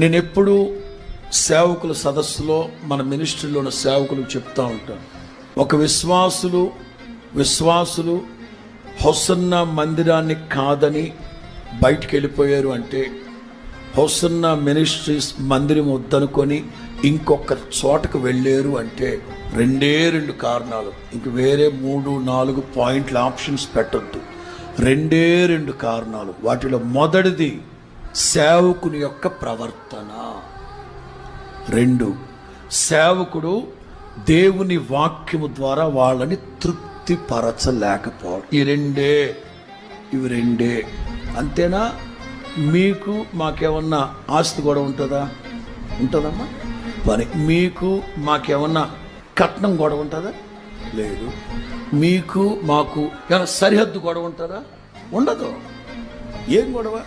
నేను ఎప్పుడు సేవకుల సదస్సులో మన మినిస్ట్రీలో ఉన్న సేవకులకు చెప్తా ఉంటాను, ఒక విశ్వాసులు హోసన్నా మందిరాన్ని కాదని బయటికి వెళ్ళిపోయారు అంటే, హోసన్నా మినిస్ట్రీస్ మందిరం వద్దనుకొని ఇంకొక చోటకు వెళ్ళారు అంటే రెండు కారణాలు. ఇంక వేరే 3-4 పాయింట్ల ఆప్షన్స్ పెట్టొద్దు. రెండు కారణాలు. వాటిలో మొదటిది సేవకుని యొక్క ప్రవర్తన. 2, సేవకుడు దేవుని వాక్యము ద్వారా వాళ్ళని తృప్తిపరచలేకపోవడం. ఇవి రెండే. అంతేనా? మీకు మాకేమన్నా ఆస్తి కూడా ఉంటుందమ్మా? పని మీకు మాకేమన్నా కట్నం గొడవ ఉంటుందా? లేదు. మీకు మాకు ఏమైనా సరిహద్దు గొడవ ఉంటుందా? ఉండదు. ఏం గొడవ?